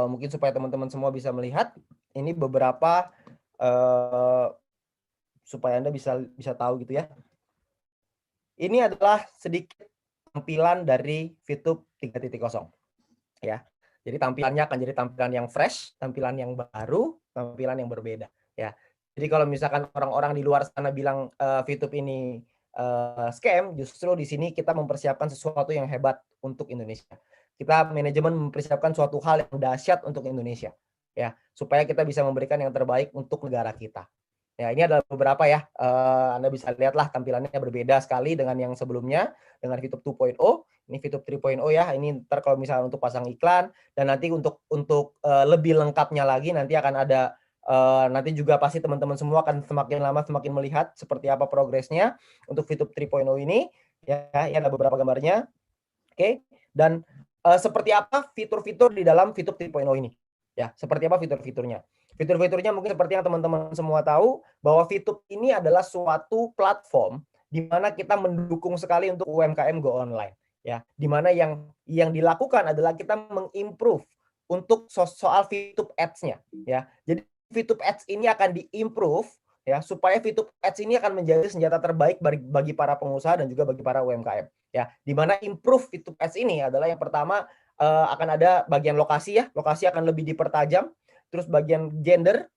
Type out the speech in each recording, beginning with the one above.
mungkin supaya teman-teman semua bisa melihat, ini beberapa supaya Anda bisa tahu gitu ya. Ini adalah sedikit tampilan dari VTube 3.0 ya. Jadi tampilannya akan jadi tampilan yang fresh, tampilan yang baru, tampilan yang berbeda ya. Jadi kalau misalkan orang-orang di luar sana bilang VTube ini scam, justru di sini kita mempersiapkan sesuatu yang hebat untuk Indonesia. Kita manajemen mempersiapkan suatu hal yang dahsyat untuk Indonesia ya, supaya kita bisa memberikan yang terbaik untuk negara kita. Ya, ini adalah beberapa ya, Anda bisa lihatlah tampilannya berbeda sekali dengan yang sebelumnya, dengan VTube 2.0, ini VTube 3.0 ya, ini ntar kalau misalnya untuk pasang iklan, dan nanti untuk lebih lengkapnya lagi nanti akan ada, nanti juga pasti teman-teman semua akan semakin lama semakin melihat seperti apa progresnya untuk VTube 3.0 ini, ya, ini ada beberapa gambarnya, oke, dan seperti apa fitur-fitur di dalam VTube 3.0 ini, ya, seperti apa fitur-fiturnya. Fitur-fiturnya mungkin seperti yang teman-teman semua tahu, bahwa VTube ini adalah suatu platform di mana kita mendukung sekali untuk UMKM go online ya. Di mana yang dilakukan adalah kita mengimprove untuk soal VTube Ads-nya ya. Jadi VTube Ads ini akan diimprove ya, supaya VTube Ads ini akan menjadi senjata terbaik bagi para pengusaha dan juga bagi para UMKM ya. Di mana improve VTube Ads ini adalah yang pertama akan ada bagian lokasi ya, lokasi akan lebih dipertajam. Terus bagian gender,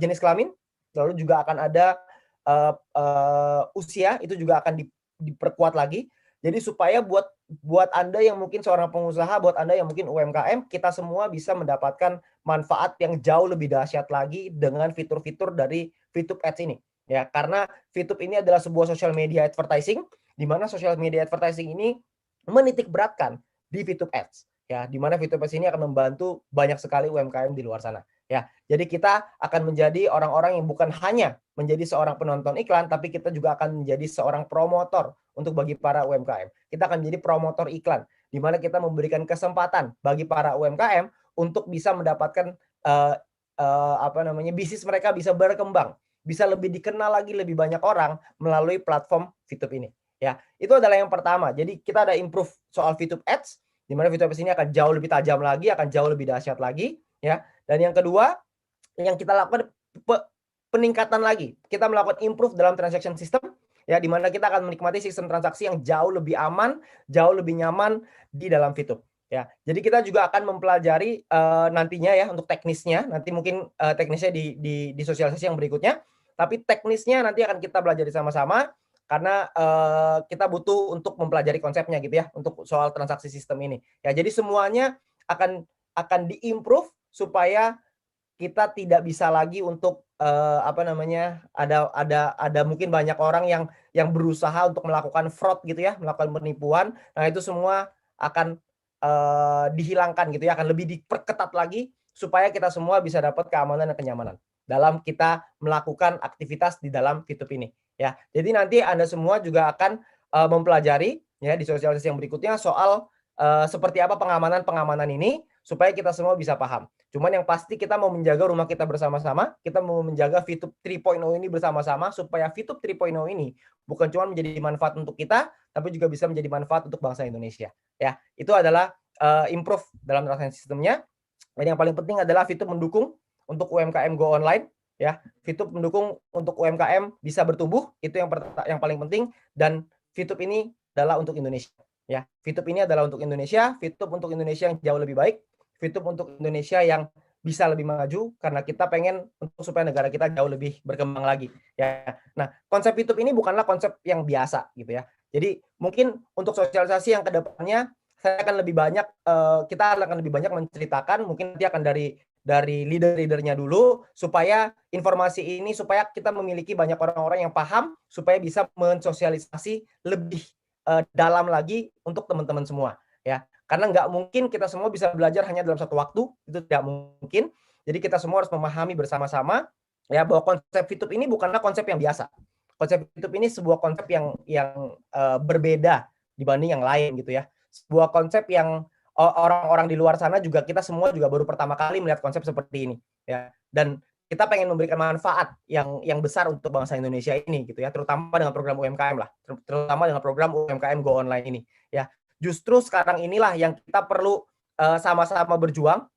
jenis kelamin, lalu juga akan ada usia, itu juga akan diperkuat lagi. Jadi supaya buat Anda yang mungkin seorang pengusaha, buat Anda yang mungkin UMKM, kita semua bisa mendapatkan manfaat yang jauh lebih dahsyat lagi dengan fitur-fitur dari VTube Ads ini. Ya, karena VTube ini adalah sebuah social media advertising, di mana social media advertising ini menitik beratkan di VTube Ads. Ya, di mana VTube Ads ini akan membantu banyak sekali UMKM di luar sana. Ya, jadi kita akan menjadi orang-orang yang bukan hanya menjadi seorang penonton iklan, tapi kita juga akan menjadi seorang promotor untuk bagi para UMKM. Kita akan menjadi promotor iklan, di mana kita memberikan kesempatan bagi para UMKM untuk bisa mendapatkan bisnis mereka bisa berkembang, bisa lebih dikenal lagi lebih banyak orang melalui platform VTube ini. Ya, itu adalah yang pertama. Jadi kita ada improve soal VTube Ads, di mana VTube Ads ini akan jauh lebih tajam lagi, akan jauh lebih dahsyat lagi, ya. Dan yang kedua, yang kita lakukan peningkatan lagi. Kita melakukan improve dalam transaction system, ya, di mana kita akan menikmati sistem transaksi yang jauh lebih aman, jauh lebih nyaman di dalam VTube. Ya, jadi kita juga akan mempelajari nantinya ya untuk teknisnya. Nanti mungkin teknisnya di sosialisasi yang berikutnya. Tapi teknisnya nanti akan kita pelajari sama-sama karena kita butuh untuk mempelajari konsepnya gitu ya untuk soal transaksi sistem ini. Ya, jadi semuanya akan diimprove supaya kita tidak bisa lagi untuk ada mungkin banyak orang yang berusaha untuk melakukan fraud gitu ya, melakukan penipuan. Nah, itu semua akan dihilangkan gitu ya, akan lebih diperketat lagi supaya kita semua bisa dapat keamanan dan kenyamanan dalam kita melakukan aktivitas di dalam VTube ini ya. Jadi nanti Anda semua juga akan mempelajari ya di sosialisasi yang berikutnya soal seperti apa pengamanan ini supaya kita semua bisa paham. Cuman yang pasti kita mau menjaga rumah kita bersama-sama, kita mau menjaga VTube 3.0 ini bersama-sama supaya VTube 3.0 ini bukan cuma menjadi manfaat untuk kita, tapi juga bisa menjadi manfaat untuk bangsa Indonesia. Ya, itu adalah improve dalam transaksi sistemnya. Dan yang paling penting adalah VTube mendukung untuk UMKM go online, ya. VTube mendukung untuk UMKM bisa bertumbuh, itu yang paling penting. Dan VTube ini adalah untuk Indonesia. Ya, VTube ini adalah untuk Indonesia, VTube untuk Indonesia yang jauh lebih baik, VTube untuk Indonesia yang bisa lebih maju karena kita pengen untuk supaya negara kita jauh lebih berkembang lagi ya. Nah, konsep VTube ini bukanlah konsep yang biasa gitu ya. Jadi mungkin untuk sosialisasi yang kedepannya saya akan lebih banyak kita akan lebih banyak menceritakan mungkin nanti akan dari leader-leadernya dulu supaya informasi ini supaya kita memiliki banyak orang-orang yang paham supaya bisa mensosialisasi lebih dalam lagi untuk teman-teman semua ya. Karena nggak mungkin kita semua bisa belajar hanya dalam satu waktu, itu tidak mungkin. Jadi kita semua harus memahami bersama-sama ya bahwa konsep VTube ini bukanlah konsep yang biasa. Konsep VTube ini sebuah konsep yang berbeda dibanding yang lain gitu ya. Sebuah konsep yang orang-orang di luar sana juga kita semua juga baru pertama kali melihat konsep seperti ini ya. Dan kita pengen memberikan manfaat yang besar untuk bangsa Indonesia ini gitu ya, terutama dengan program UMKM lah, terutama dengan program UMKM Go Online ini ya. Justru sekarang inilah yang kita perlu sama-sama berjuang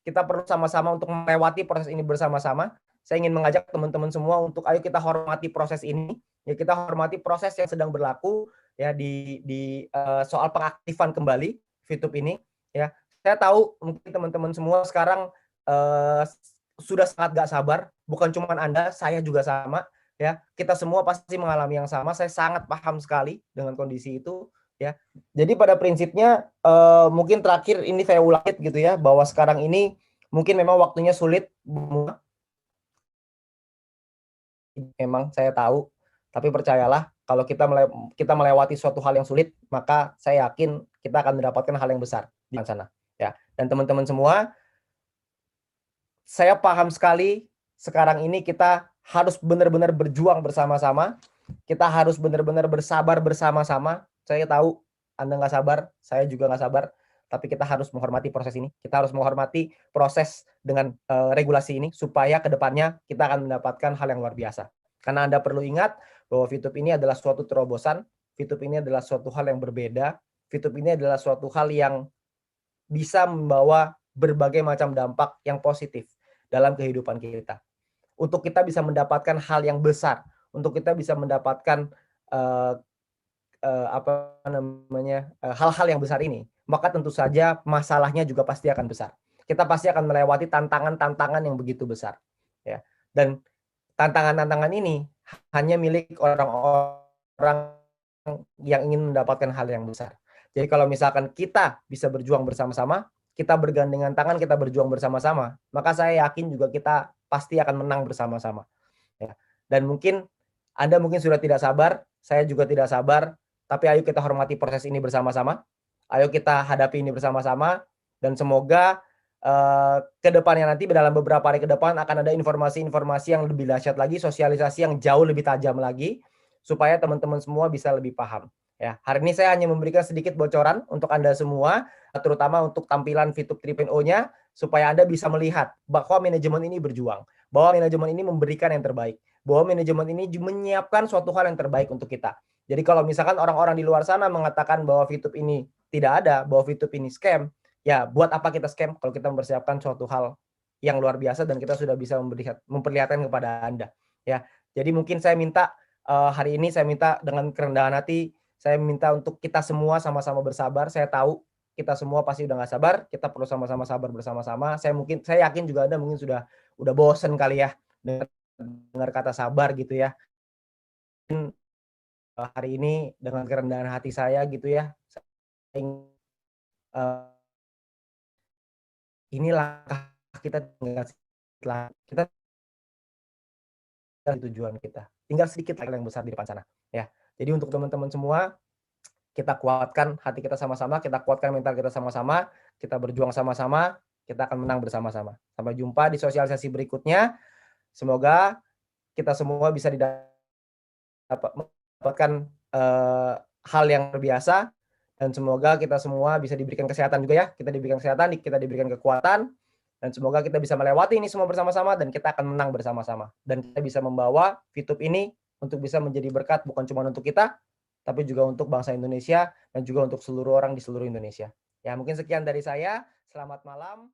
kita perlu sama-sama untuk melewati proses ini bersama-sama. Saya ingin mengajak teman-teman semua untuk ayo kita hormati proses ini, ya kita hormati proses yang sedang berlaku ya di soal pengaktifan kembali VTube ini ya. Saya tahu mungkin teman-teman semua sekarang sudah sangat gak sabar, bukan cuma Anda, saya juga sama ya. Kita semua pasti mengalami yang sama. Saya sangat paham sekali dengan kondisi itu ya. Jadi pada prinsipnya mungkin terakhir ini saya ulangi gitu ya, bahwa sekarang ini mungkin memang waktunya sulit, memang saya tahu, tapi percayalah kalau kita melewati suatu hal yang sulit, maka saya yakin kita akan mendapatkan hal yang besar di sana ya. Dan teman-teman semua, saya paham sekali sekarang ini kita harus benar-benar berjuang bersama-sama, kita harus benar-benar bersabar bersama-sama. Saya tahu Anda nggak sabar, saya juga nggak sabar, tapi kita harus menghormati proses ini. Kita harus menghormati proses dengan regulasi ini supaya kedepannya kita akan mendapatkan hal yang luar biasa. Karena Anda perlu ingat bahwa VTube ini adalah suatu terobosan, VTube ini adalah suatu hal yang berbeda, VTube ini adalah suatu hal yang bisa membawa berbagai macam dampak yang positif dalam kehidupan kita. Untuk kita bisa mendapatkan hal yang besar, untuk kita bisa mendapatkan hal-hal yang besar ini, maka tentu saja masalahnya juga pasti akan besar. Kita pasti akan melewati tantangan-tantangan yang begitu besar, ya. Dan tantangan-tantangan ini hanya milik orang-orang yang ingin mendapatkan hal yang besar. Jadi kalau misalkan kita bisa berjuang bersama-sama, kita bergandengan tangan, kita berjuang bersama-sama, maka saya yakin juga kita pasti akan menang bersama-sama. Ya. Dan mungkin Anda mungkin sudah tidak sabar, saya juga tidak sabar, tapi ayo kita hormati proses ini bersama-sama. Ayo kita hadapi ini bersama-sama, dan semoga ke depannya nanti dalam beberapa hari ke depan akan ada informasi-informasi yang lebih dahsyat lagi, sosialisasi yang jauh lebih tajam lagi, supaya teman-teman semua bisa lebih paham. Ya, hari ini saya hanya memberikan sedikit bocoran untuk Anda semua, terutama untuk tampilan VTube 3.0-nya, supaya Anda bisa melihat bahwa manajemen ini berjuang, bahwa manajemen ini memberikan yang terbaik, bahwa manajemen ini menyiapkan suatu hal yang terbaik untuk kita. Jadi kalau misalkan orang-orang di luar sana mengatakan bahwa VTube ini tidak ada, bahwa VTube ini scam, ya buat apa kita scam kalau kita mempersiapkan suatu hal yang luar biasa dan kita sudah bisa memperlihatkan kepada Anda. Ya, jadi mungkin saya minta hari ini saya minta dengan kerendahan hati, saya minta untuk kita semua sama-sama bersabar. Saya tahu kita semua pasti udah nggak sabar, kita perlu sama-sama sabar bersama-sama. Saya yakin juga Anda mungkin udah bosen kali ya dengar kata sabar gitu ya. Hari ini dengan kerendahan hati saya gitu ya, saya ingin, ini langkah kita tinggal kita tujuan kita. Tinggal sedikit lagi yang besar di depan sana ya. Jadi untuk teman-teman semua, kita kuatkan hati kita sama-sama, kita kuatkan mental kita sama-sama, kita berjuang sama-sama, kita akan menang bersama-sama. Sampai jumpa di sosialisasi berikutnya. Semoga kita semua bisa mendapatkan hal yang biasa, dan semoga kita semua bisa diberikan kesehatan juga ya. Kita diberikan kesehatan, kita diberikan kekuatan, dan semoga kita bisa melewati ini semua bersama-sama dan kita akan menang bersama-sama. Dan kita bisa membawa VTube ini untuk bisa menjadi berkat bukan cuma untuk kita, tapi juga untuk bangsa Indonesia dan juga untuk seluruh orang di seluruh Indonesia. Ya, mungkin sekian dari saya. Selamat malam.